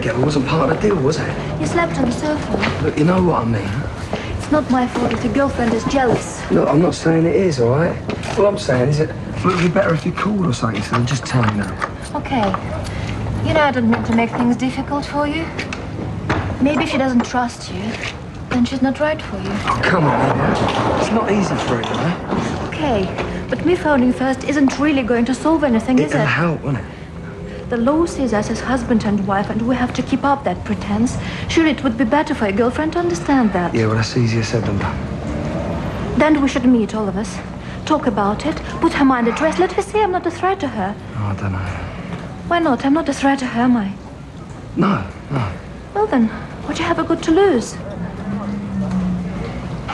together wasn't part of the deal, was it? You slept on the sofa. Look, you know what I mean. It's not my fault if your girlfriend is jealous. Look, I'm not saying it is, all right? All I'm saying is it would be better if you called or something, so just tell me now. Okay. You know I don't want to make things difficult for you. Maybe if she doesn't trust you, then she's not right for you. Oh, come on, Lydia. It's not easy for her, you know? Okay, but me phoning first isn't really going to solve anything, is it? It'll help, won't it? The law sees us as husband and wife, and we have to keep up that pretense. Surely it would be better for your girlfriend to understand that. Yeah, well, that's easier said than done. Then we should meet, all of us. Talk about it, put her mind at rest, let her see I'm not a threat to her. Oh, I don't know. Why not? I'm not a threat to her, am I? No, no. Well then, what do you have a good to lose?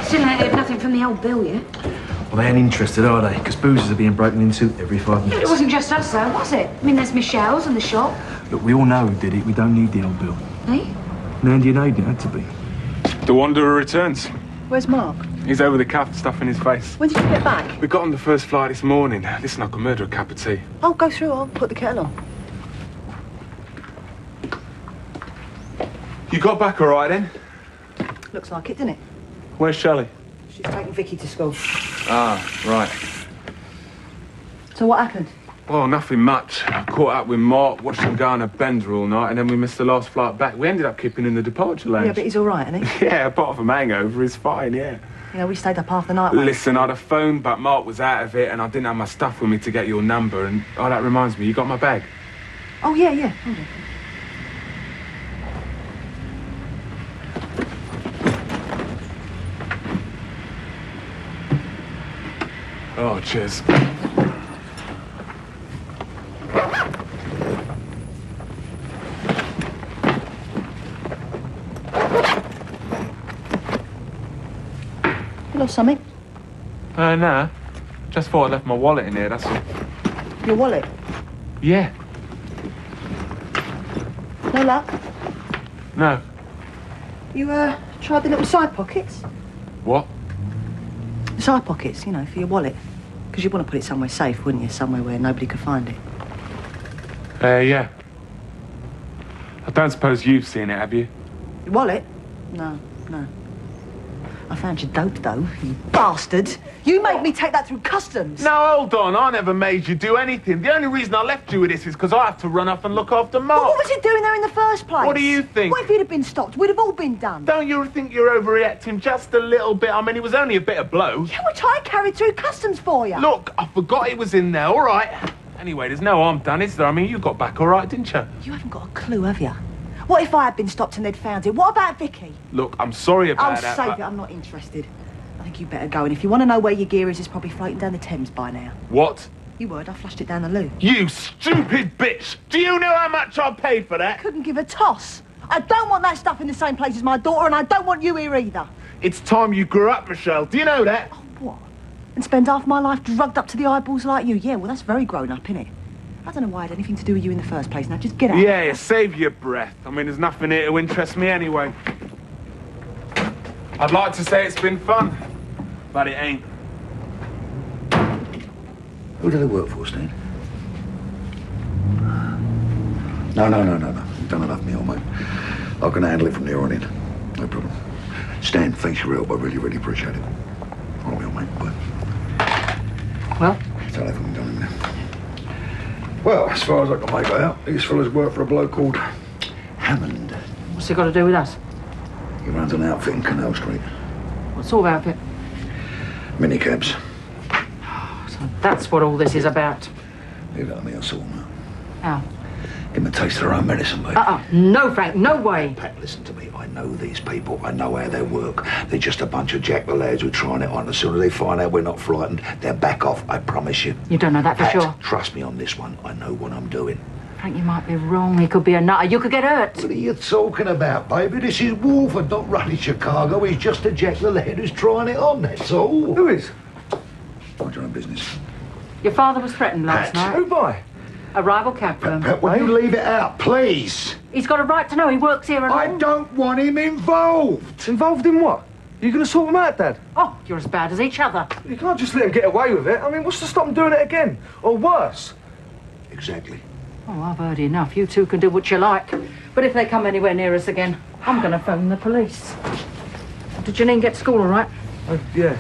Still ain't heard nothing from the old Bill yet. Well, they ain't interested, are they? Because boozers are being broken into every 5 minutes. It wasn't just us, though, was it? I mean, there's Michelle's and the shop. Look, we all know who did it. We don't need the old Bill. Eh? Nandy and Aiden had to be. The Wanderer returns. Where's Mark? He's over the cuff, stuffing his face. When did you get back? We got on the first flight this morning. Listen, I could murder a cup of tea. Oh, go through. I'll put the kettle on. You got back all right, then? Looks like it, didn't it? Where's Shelley? She's taking Vicky to school. Ah, right. So what happened? Well, nothing much. I caught up with Mark, watched him go on a bender all night, and then we missed the last flight back. We ended up keeping in the departure lounge. Yeah, but he's all right, isn't he? Yeah, apart from hangover, he's fine, yeah. You know, we stayed up half the night. Mate. Listen, I'd have phoned, but Mark was out of it, and I didn't have my stuff with me to get your number, and... Oh, that reminds me, you got my bag? Oh, yeah, yeah. Hold on. Oh, cheers. You lost something? Nah. Just thought I left my wallet in here, that's all. Your wallet? Yeah. No luck? No. You, tried the little side pockets? What? The side pockets, you know, for your wallet. Because you'd want to put it somewhere safe, wouldn't you? Somewhere where nobody could find it. Yeah. I don't suppose you've seen it, have you? Your wallet? No, no. I found your dope, though, you bastard. You made me take that through customs. No, hold on. I never made you do anything. The only reason I left you with this is because I have to run off and look after Mark. Well, what was you doing there in the first place? What do you think? What if you'd have been stopped? We'd have all been done. Don't you think you're overreacting just a little bit? I mean, it was only a bit of blow. Yeah, which I carried through customs for you. Look, I forgot it was in there, all right. Anyway, there's no harm done, is there? I mean, you got back all right, didn't you? You haven't got a clue, have you? What if I had been stopped and they'd found it? What about Vicky? Look, I'm sorry about that. I'll save it. I'm not interested. I think you better go, and if you want to know where your gear is, it's probably floating down the Thames by now. What? You would. I flushed it down the loo. You stupid bitch! Do you know how much I paid for that? Couldn't give a toss. I don't want that stuff in the same place as my daughter, and I don't want you here either. It's time you grew up, Michelle. Do you know that? Oh, what? And spend half my life drugged up to the eyeballs like you? Yeah, well, that's very grown up, innit? I don't know why I had anything to do with you in the first place. Now, just get out. Yeah, save your breath. I mean, there's nothing here to interest me anyway. I'd like to say it's been fun, but it ain't. Who do they work for, Stan? No. You've done enough, me old mate. I can handle it from here on in. No problem. Stan, thanks your help. I really, really appreciate it. All right, me old mate. Bye. Well? Tell everyone done in there. Well, as far as I can make it out, these fellas work for a bloke called Hammond. What's it got to do with us? He runs an outfit in Canal Street. What sort of outfit? Minicabs. So that's what all this is about. Leave that to me, I'll sort them out. How? Give them a taste of their own medicine, mate. No, Frank, no way. Pat, listen to me. I know these people. I know how they work. They're just a bunch of jack-the-lads who are trying it on. As soon as they find out we're not frightened, they'll back off, I promise you. You don't know that for Pat, sure. Trust me on this one. I know what I'm doing. Frank, you might be wrong. He could be a nutter. You could get hurt. What are you talking about, baby? This is Wolford, not running Chicago. He's just a jack-the-lad who's trying it on, that's all. Who is? Mind your own business. Your father was threatened last night. Who by? A rival cab firm. Pat, will you leave it out, please? He's got a right to know. He works here and I all. don't want him involved. Involved in what? You going to sort them out, Dad? Oh, you're as bad as each other. You can't just let him get away with it. I mean, what's to stop him doing it again? Or worse? Exactly. Oh, I've heard enough. You two can do what you like. But if they come anywhere near us again, I'm going to phone the police. Did Janine get to school all right? Yeah.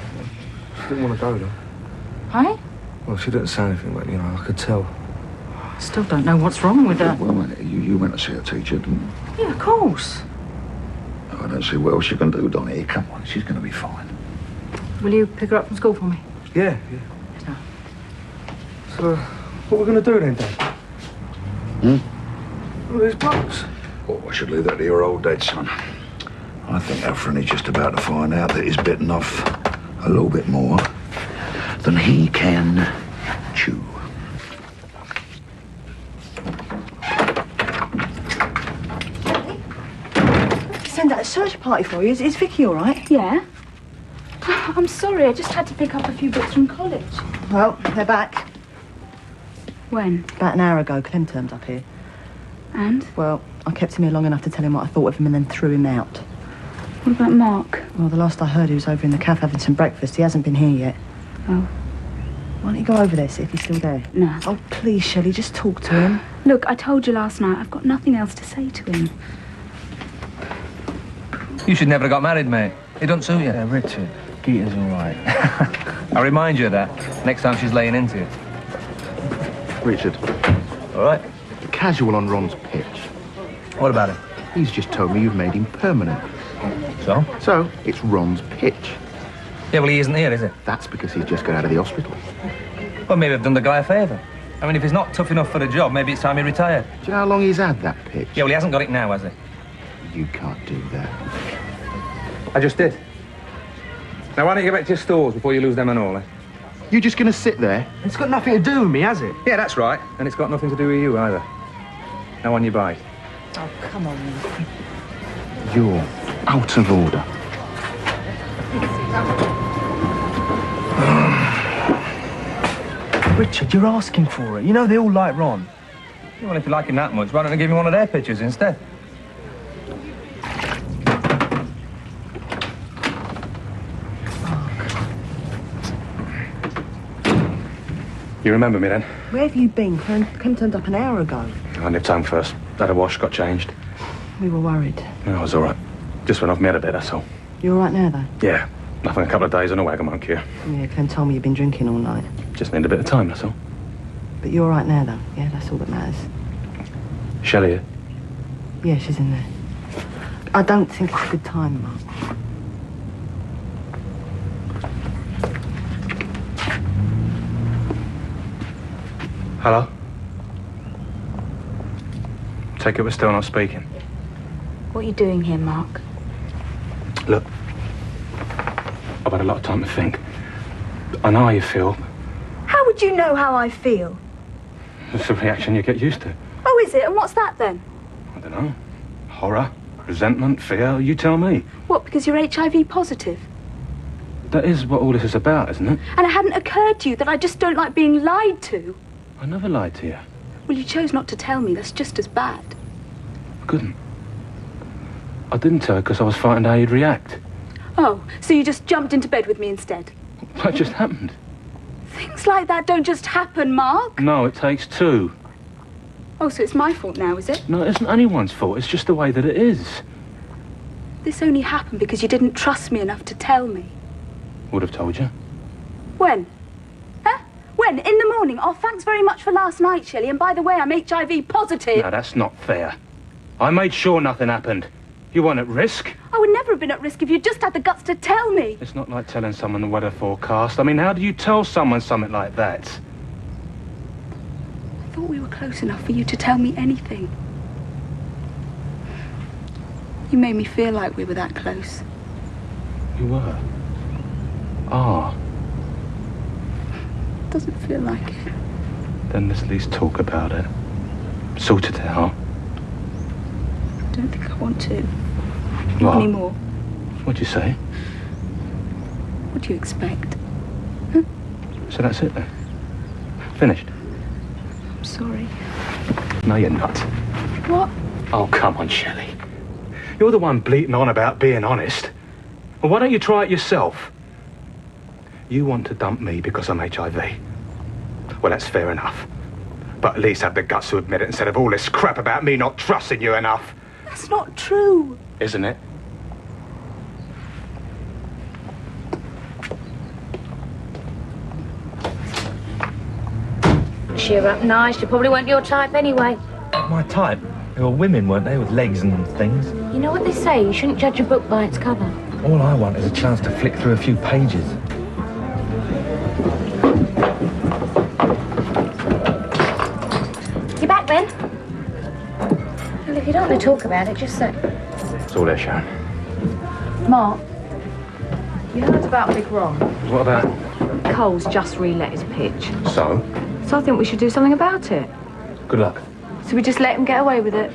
She didn't want to go, though. Hey? Well, she didn't say anything, but, I could tell. I still don't know what's wrong with her. Well, you went to see a teacher, didn't you? Yeah, of course. I don't see what else you can do, Donnie. Come on, she's going to be fine. Will you pick her up from school for me? Yeah. No. So, what are we going to do then, Dad? All these blocks. Oh, I should leave that to your old dad, son. I think Alfred is just about to find out that he's bitten off a little bit more than he can chew. Send out a search party for you. Is Vicky all right? Yeah? I'm sorry, I just had to pick up a few books from college. Well, they're back. When? About an hour ago, Clem turned up here. And? Well, I kept him here long enough to tell him what I thought of him and then threw him out. What about Mark? Well, the last I heard, he was over in the cafe having some breakfast. He hasn't been here yet. Oh. Why don't you go over there, see if he's still there? No. Oh, please, Shelley, just talk to him. Look, I told you last night, I've got nothing else to say to him. You should never have got married, mate. It don't suit you. Yeah, Richard, Gita's all right. I'll remind you of that next time she's laying into you. Richard, All right? casual on Ron's pitch. What about it? He's just told me you've made him permanent. So? So, it's Ron's pitch. Yeah, well, he isn't here, is it? That's because he's just got out of the hospital. Well, maybe I've done the guy a favour. I mean, if he's not tough enough for the job, maybe it's time he retired. Do you know how long he's had that pitch? Yeah, well, he hasn't got it now, has he? You can't do that. I just did. Now, why don't you get back to your stores before you lose them and all, eh? You're just going to sit there? It's got nothing to do with me, has it? Yeah, that's right. And it's got nothing to do with you, either. Now, on your bike. Oh, come on, then. You're out of order. Richard, you're asking for it. You know they all like Ron. Yeah, well, if you like him that much, why don't I give him one of their pictures instead? You remember me then? Where have you been? Clem turned up an hour ago. I nipped home first. Had a wash, got changed. We were worried. No, I was all right. Just went off my head a bit, that's all. You all right now, though? Yeah, nothing a couple of days on a wagon won't cure. Yeah, Clem told me you've been drinking all night. Just need a bit of time, that's all. But you're all right now, though. Yeah, that's all that matters. Shelley here? Yeah, she's in there. I don't think it's a good time, Mark. Hello? Take it we're still not speaking. What are you doing here, Mark? Look, I've had a lot of time to think. I know how you feel. How would you know how I feel? It's a reaction you get used to. Oh, is it? And what's that then? I don't know. Horror, resentment, fear, you tell me. What, because you're HIV positive? That is what all this is about, isn't it? And it hadn't occurred to you that I just don't like being lied to? I never lied to you. Well, you chose not to tell me. That's just as bad. I couldn't. I didn't tell her because I was frightened how you'd react. Oh, so you just jumped into bed with me instead? What just happened? Things like that don't just happen, Mark. No, it takes two. Oh, so it's my fault now, is it? No, it isn't anyone's fault. It's just the way that it is. This only happened because you didn't trust me enough to tell me. Would have told you. When? Huh? When? In the morning? Oh, thanks very much for last night, Shelley. And by the way, I'm HIV positive. No, that's not fair. I made sure nothing happened. You weren't at risk. I would never have been at risk if you just had the guts to tell me. It's not like telling someone the weather forecast. I mean, how do you tell someone something like that? I thought we were close enough for you to tell me anything. You made me feel like we were that close. You were. Ah. Doesn't feel like it. Then let's at least talk about it. Sort it out. I don't think I want to. What? Anymore. What'd you say? What do you expect? So that's it then? Finished? I'm sorry. No, you're not. What? Oh, come on, Shelley. You're the one bleating on about being honest. Well, why don't you try it yourself? You want to dump me because I'm HIV. Well, that's fair enough. But at least have the guts to admit it instead of all this crap about me not trusting you enough. That's not true. Isn't it? Cheer up, nice. You probably weren't your type anyway. My type? They were women, weren't they, with legs and things? You know what they say, you shouldn't judge a book by its cover. All I want is a chance to flick through a few pages. You back then? Well, if you don't want to talk about it, just say. It's all there, Sharon. Mark, you heard about Big Ron? What about? Cole's just relet his pitch. So? So I think we should do something about it. Good luck. So we just let him get away with it?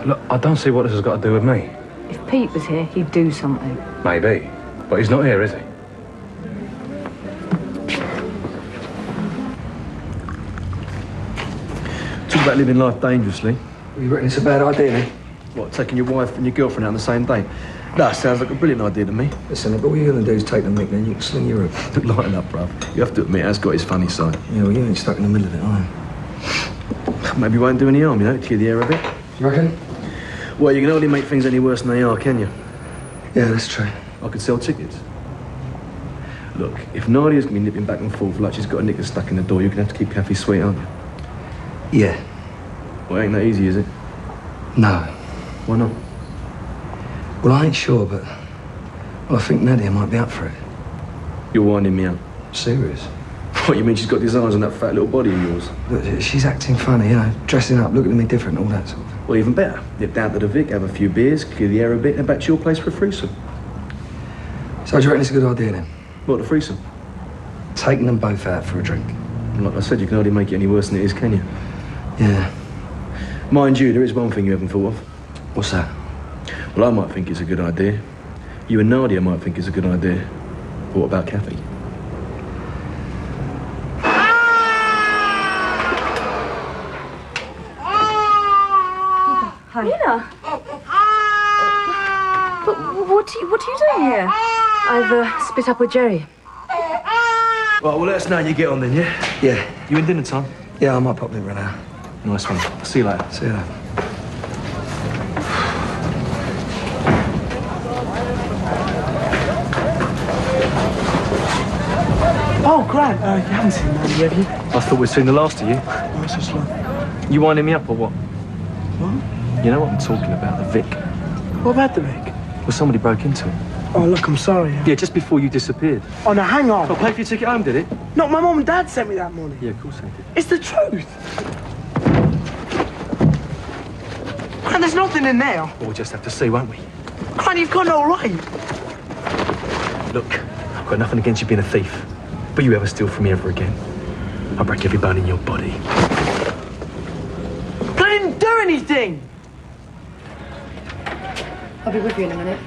Look, I don't see what this has got to do with me. If Pete was here, he'd do something. Maybe. But he's not here, is he? Talk about living life dangerously. You reckon it's a bad idea, then? What, taking your wife and your girlfriend out on the same day? That sounds like a brilliant idea to me. Listen, if all you're going to do is take the mick, then you can sling your hook. Lighten up, bruv. You have to admit, that's got his funny side. Yeah, well, you ain't stuck in the middle of it, are you? Maybe you won't do any harm, you know, to clear the air a bit. You reckon? Well, you can only make things any worse than they are, can you? Yeah, that's true. I could sell tickets. Look, if Nadia's going to be nipping back and forth like she's got a knicker stuck in the door, you're going to have to keep Kathy sweet, aren't you? Yeah. Well, ain't that easy, is it? No. Why not? Well, I ain't sure, but... Well, I think Nadia might be up for it. You're winding me up. Serious? What, you mean she's got designs on that fat little body of yours? Look, she's acting funny, you know, dressing up, looking at me different, all that sort of... Well, even better. Nip down to the Vic, have a few beers, clear the air a bit, and back to your place for a threesome. So do you reckon it's a good idea, then? What, a threesome? Taking them both out for a drink. And like I said, you can hardly make it any worse than it is, can you? Yeah. Mind you, there is one thing you haven't thought of. What's that? Well, I might think it's a good idea. You and Nadia might think it's a good idea. But what about Kathy? Hi. Nina! What are you doing here? I've split up with Jerry. Right, well, let us know how you get on then, yeah? Yeah. You in dinner time? Yeah, I might probably run out. Nice one. I'll see you later. See you later. Oh, Grant, you haven't seen Mandy, have you? I thought we'd seen the last of you. Why so slow? You winding me up or what? What? You know what I'm talking about, the Vic. What about the Vic? Well, somebody broke into it. Oh, look, I'm sorry. Yeah, just before you disappeared. Oh, no, hang on. I'll pay for your ticket home, did it? No, my mum and dad sent me that money. Yeah, of course they did. It's the truth. Grant, there's nothing in there. Well, we'll just have to see, won't we? Grant, you've got no right. Look, I've got nothing against you being a thief. But you ever steal from me ever again, I'll break every bone in your body. But I didn't do anything. I'll be with you in a minute.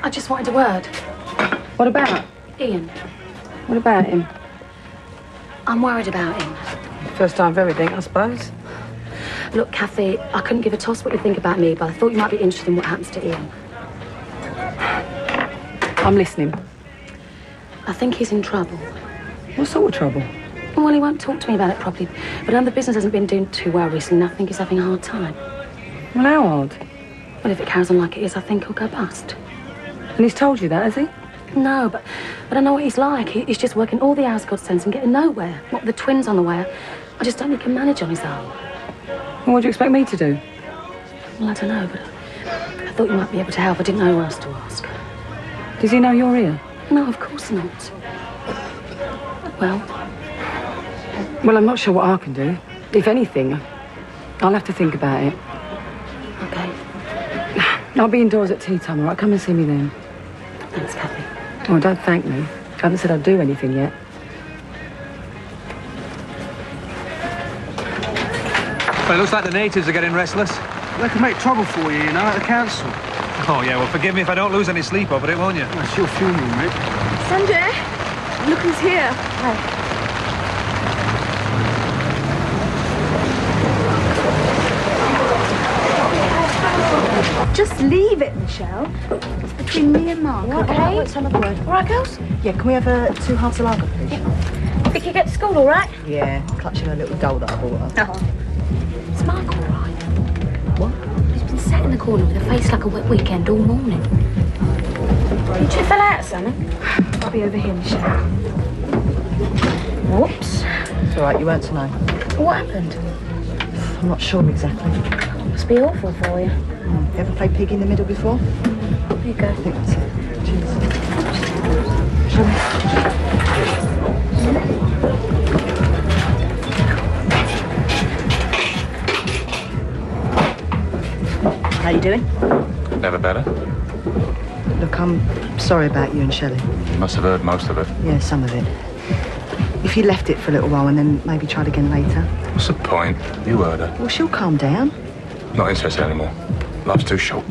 I just wanted a word. What about? Ian, What about him? I'm worried about him. First time for everything, I suppose. Look, Kathy, I couldn't give a toss what you think about me, but I thought you might be interested in what happens to Ian. I'm listening. I think he's in trouble. What sort of trouble? Well, he won't talk to me about it properly, but the business hasn't been doing too well recently, and I think he's having a hard time. Well, how hard? Well, if it carries on like it is, I think he'll go bust. And he's told you that, has he? No, but I know what he's like. He's just working all the hours God sends and getting nowhere. What with the twins on the way, I just don't think he can manage on his own. Well, what do you expect me to do? Well, I don't know, but I thought you might be able to help. I didn't know who else to ask. Does he know you're here? No, of course not. Well, I'm not sure what I can do. If anything, I'll have to think about it. okay. I'll be indoors at tea time, all right? Come and see me then. Thanks, Kathy. Oh, don't thank me. I haven't said I'd do anything yet. Well, it looks like the natives are getting restless. They could make trouble for you, you know, at the council. Oh, yeah, well, forgive me if I don't lose any sleep over it, won't you? That's your funeral, mate. Sanjay, look who's here. Just leave it, Michelle. It's between me and Mark, okay? Wait, some other word. All right, girls? Yeah, can we have 2 halves of lager, please? Vicky get to school all right? Yeah, clutching her little doll that I bought her. Oh. Is Mark all right? What? He's been sat in the corner with a face like a wet weekend all morning. You two fell out or something? I'll be over here, Michelle. Whoops. It's all right, you weren't to know. What happened? I'm not sure exactly. Must be awful for you. You ever played pig in the middle before? Here you go. I think that's it. Cheers. Shall we? How you doing? Never better. Look, I'm sorry about you and Shelley. You must have heard most of it. Yeah, some of it. If you left it for a little while and then maybe tried again later. What's the point? You heard her. Well, she'll calm down. Not interested anymore. Life's too short.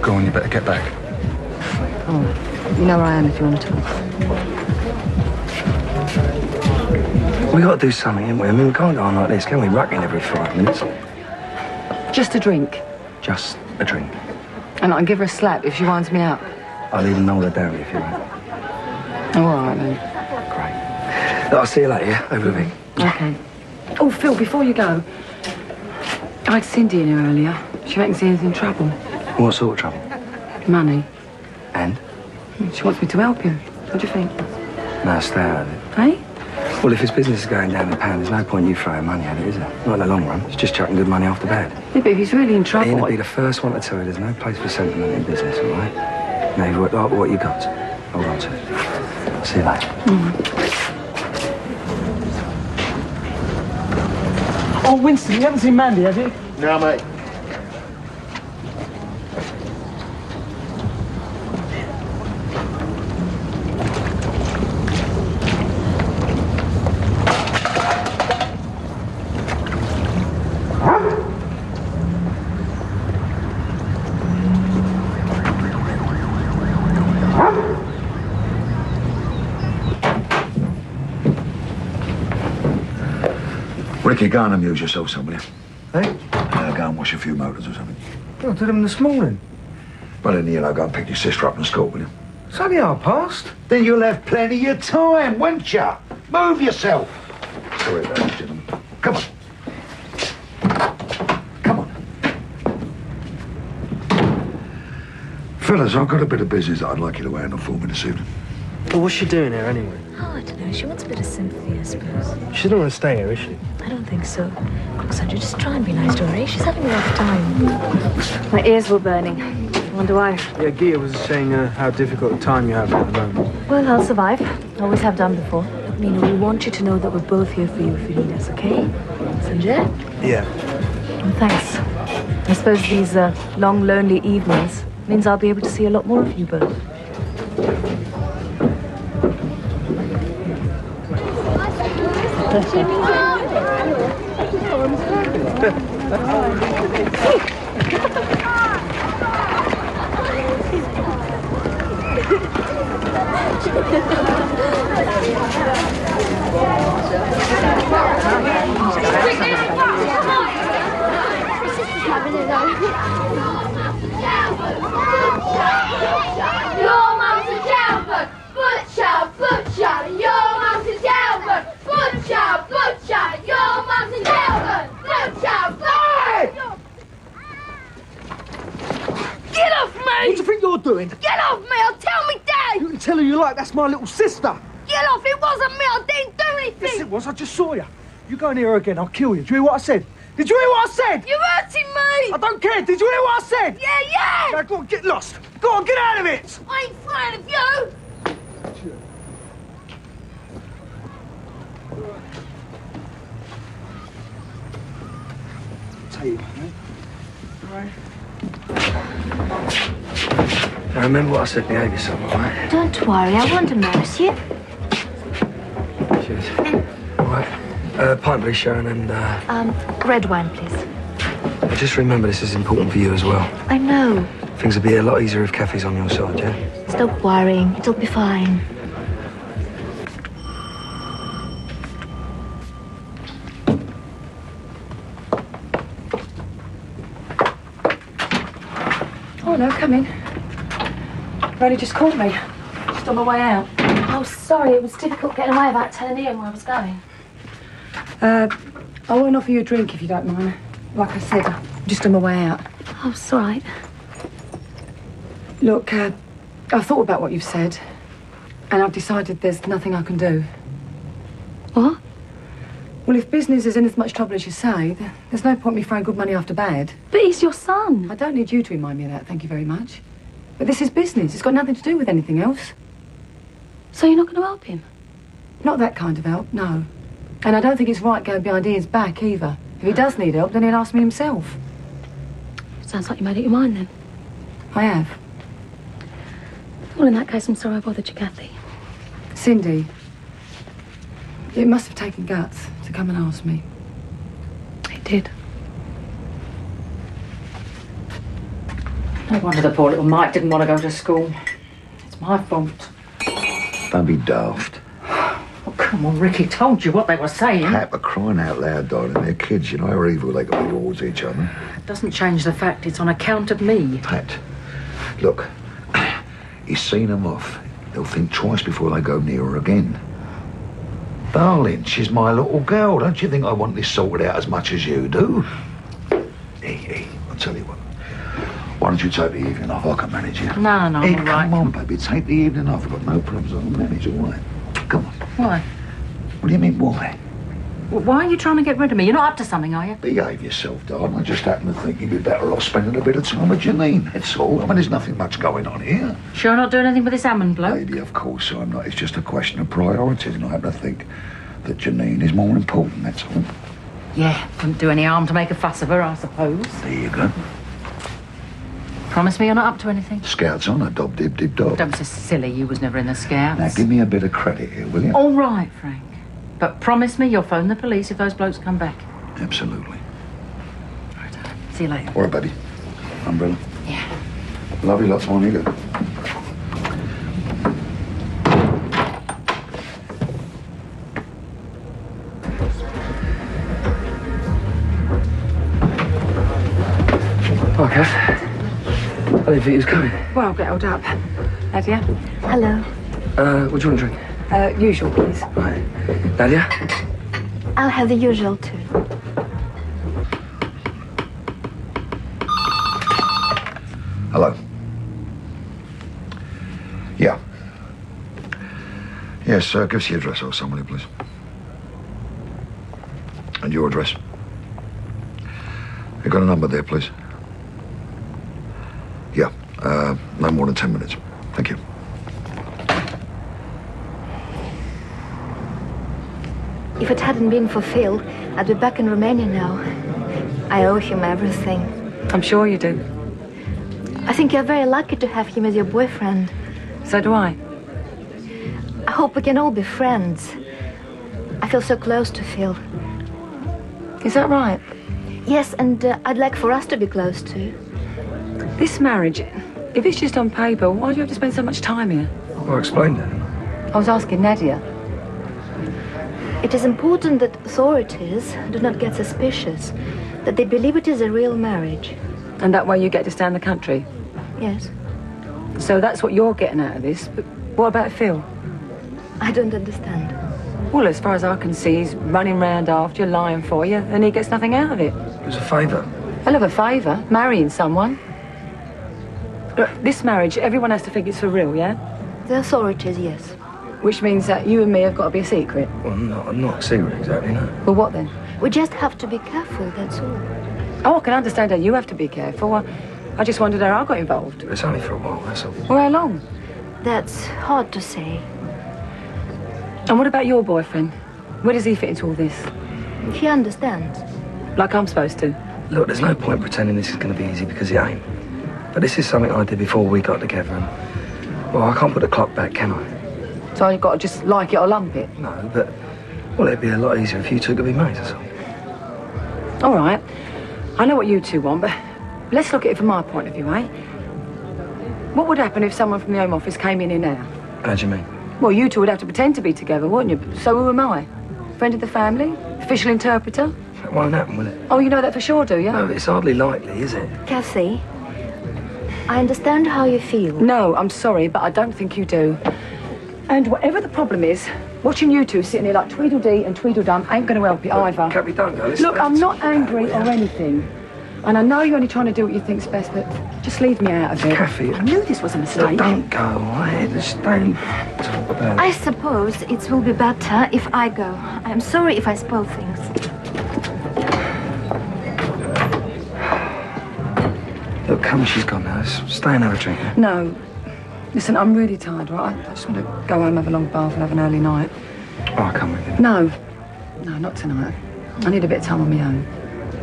Go on, you better get back. Oh, you know where I am if you want to talk. We got to do something, haven't we? I mean, we can't go on like this, can we? Rucking every 5 minutes. Just a drink. Just a drink. And I can give her a slap if she winds me out. I'll even knoll her down if you want. All right, then. Great. Look, I'll see you later, yeah? Over the week. Okay. Oh, Phil, before you go, I had Cindy in here earlier. She reckons he's in trouble. What sort of trouble? Money. And? She wants me to help him. What do you think? No, stay out of it. Hey? Well, if his business is going down the pan, there's no point you throwing money at it, is there? Not in the long run. It's just chucking good money off the bat. Yeah, but if he's really in trouble... Ian will be the first one to tell you there's no place for sentiment in business, all right? Now, you've worked hard for what you got. Hold on to it. See you later. Oh, Winston, you haven't seen Mandy, have you? No, mate. Ricky, go and amuse yourself somewhere. Hey? Go and wash a few motors or something. I did them this morning. Well, then, go and pick your sister up from school, will you? It's only 1:30. Then you'll have plenty of time, won't you? Move yourself. Sorry about that, gentlemen. Come on. Come on. Fellas, I've got a bit of business that I'd like you to handle for me this evening. Well, what's she doing here anyway? Oh, I don't know. She wants a bit of sympathy, I suppose. She doesn't want to stay here, is she? I don't think so. Sandra, just try and be nice to her, eh? She's having a rough time. My ears were burning. I wonder why. Yeah, Gia was saying how difficult a time you're having at the moment. Well, I'll survive. Always have done before. Look, Nina, we want you to know that we're both here for you if you need us, okay? Sanjay? Yeah. And thanks. I suppose these long, lonely evenings means I'll be able to see a lot more of you both. Get off me! What do you think you're doing? Get off me! I'll tell me dad! You can tell her you like, that's my little sister. Get off! It wasn't me! I didn't do anything! Yes, it was. I just saw you. You go near her again, I'll kill you. Did you hear what I said? Did you hear what I said? You're hurting me! I don't care. Did you hear what I said? Yeah! Now, go on, get lost. Go on, get out of it! I ain't frightened of you! Tell you, mate. All right. Now, remember what I said, behave yourself, all right? Don't worry, I won't embarrass you. Cheers. All right. Pint, please, Sharon, and, Red wine, please. just remember this is important for you as well. I know. Things would be a lot easier if Kathy's on your side, yeah? Stop worrying. It'll be fine. Oh, no, come in. Riley just called me. Just on my way out. Oh, Oh, sorry, it was difficult getting away without telling Ian where I was going. I won't offer you a drink if you don't mind. Like I said, I'm just on my way out. Oh, it's all right. Look, I've thought about what you've said, and I've decided there's nothing I can do. What? Well, if business is in as much trouble as you say, there's no point me throwing good money after bad. But he's your son. I don't need you to remind me of that, thank you very much. But this is business. It's got nothing to do with anything else. So you're not going to help him? Not that kind of help, no. And I don't think it's right going behind Ian's back, either. If he does need help, then he'll ask me himself. Sounds like you made up your mind, then. I have. Well, in that case, I'm sorry I bothered you, Kathy. Cindy, it must have taken guts to come and ask me. It did. No wonder the poor little Mike didn't want to go to school. It's my fault. Don't be daft. Oh, come on, Ricky told you what they were saying. Pat, but crying out loud, darling. They're kids, you know how evil they can be towards each other. It doesn't change the fact it's on account of me. Pat, look, he's seen them off. They'll think twice before they go near her again. Darling, she's my little girl. Don't you think I want this sorted out as much as you do? Hey, I'll tell you what. Why don't you take the evening off? I can manage you. No, I'm Hey, all right. come on, baby. Take the evening off. I've got no problems. I can manage, all right? Come on. Why? What do you mean, why? Well, why are you trying to get rid of me? You're not up to something, are you? Behave yourself, darling. I just happen to think you'd be better off spending a bit of time with Janine. That's all. I mean, there's nothing much going on here. Sure not doing anything with this Hammond bloke? Baby, of course I'm not. It's just a question of priorities, and I happen to think that Janine is more important, that's all. Yeah, wouldn't do any harm to make a fuss of her, I suppose. There you go. Promise me you're not up to anything? Scouts on a dob dib dib dob. Don't be so silly, you was never in the Scouts. Now, give me a bit of credit here, will you? All right, Frank. But promise me you'll phone the police if those blokes come back. Absolutely. Right, see you later. All right, baby. Umbrella. Yeah. Love you lots more than you go. Oh, Kath. I didn't think he was coming. Well, I'll get held up. Nadia? Hello. What do you want to drink? Usual, please. Right. Nadia? I'll have the usual, too. Hello. Yeah. Yes, give us your address or somebody, please. And your address. You got a number there, please? Yeah, no more than 10 minutes. Thank you. If it hadn't been for Phil, I'd be back in Romania now. I owe him everything. I'm sure you do. I think you're very lucky to have him as your boyfriend. So do I. I hope we can all be friends. I feel so close to Phil. Is that right? Yes, and I'd like for us to be close too. This marriage, if it's just on paper, why do you have to spend so much time here? Well, I explained it. I was asking Nadia. It is important that authorities do not get suspicious, that they believe it is a real marriage. And that way you get to stay in the country? Yes. So that's what you're getting out of this. But what about Phil? I don't understand. Well, as far as I can see, he's running round after you, lying for you, and he gets nothing out of it. It was a favour. Hell of a favour, marrying someone. Look, this marriage, everyone has to think it's for real, yeah? The authorities, yes. Which means that you and me have got to be a secret. Well, not a secret exactly, no. Well, what then? We just have to be careful, that's all. Oh, I can understand how you have to be careful. I just wondered how I got involved. It's only for a while, that's all. Well, how long? That's hard to say. And what about your boyfriend? Where does he fit into all this? He understands. Like I'm supposed to? Look, there's no point pretending this is going to be easy because it ain't. But this is something I did before we got together and... Well, I can't put the clock back, can I? So you've got to just like it or lump it? No, but... Well, it'd be a lot easier if you two could be mates, that's all. All right. I know what you two want, but let's look at it from my point of view, eh? What would happen if someone from the Home Office came in here now? How do you mean? Well, you two would have to pretend to be together, wouldn't you? So who am I? Friend of the family? Official interpreter? That won't happen, will it? Oh, you know that for sure, do you? No, it's hardly likely, is it? Kathy, I understand how you feel. No, I'm sorry, but I don't think you do. And whatever the problem is, watching you two sitting here like Tweedledee and Tweedledum ain't going to help it either. Kathy, don't go. Look, I'm not angry or anything. And I know you're only trying to do what you think's best, but just leave me out of it. Kathy, I knew this was a mistake. Don't go, all right? Just don't talk about it. I suppose it will be better if I go. I'm sorry if I spoil things. Look, come, she's gone now. Let's stay and have a drink. No. Listen, I'm really tired, right? I just want to go home, have a long bath and have an early night. Oh, I'll come with you. No. No, not tonight. I need a bit of time on my own.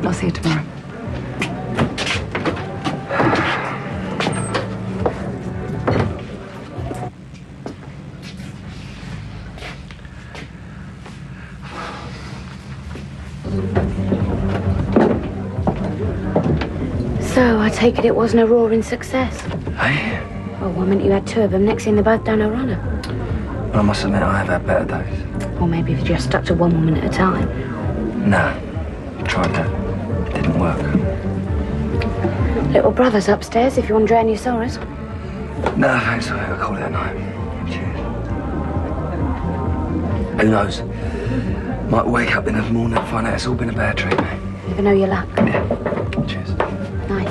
I'll see you tomorrow. So, I take it wasn't a roaring success. Hey? Well, one minute you had two of them, next thing they're both down a runner. Well, I must admit, I have had better days. Or maybe if you just stuck to one woman at a time. No. Tried that. Didn't work. Little brother's upstairs if you want to drain your sorrows. No, thanks. I'll call it a night. Cheers. Who knows? Might wake up in the morning and find out it's all been a bad trick. Never know your luck. Yeah. Cheers. Night.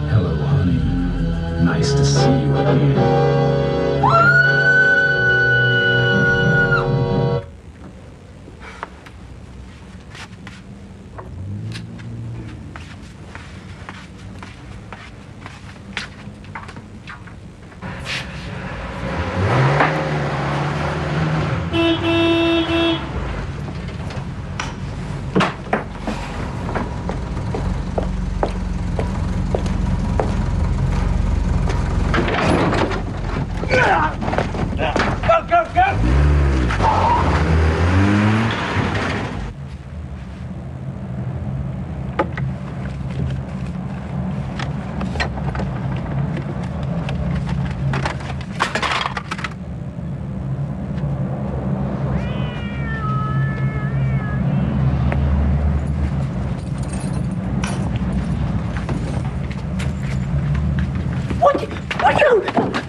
Hello, honey. Nice to see you again. What you?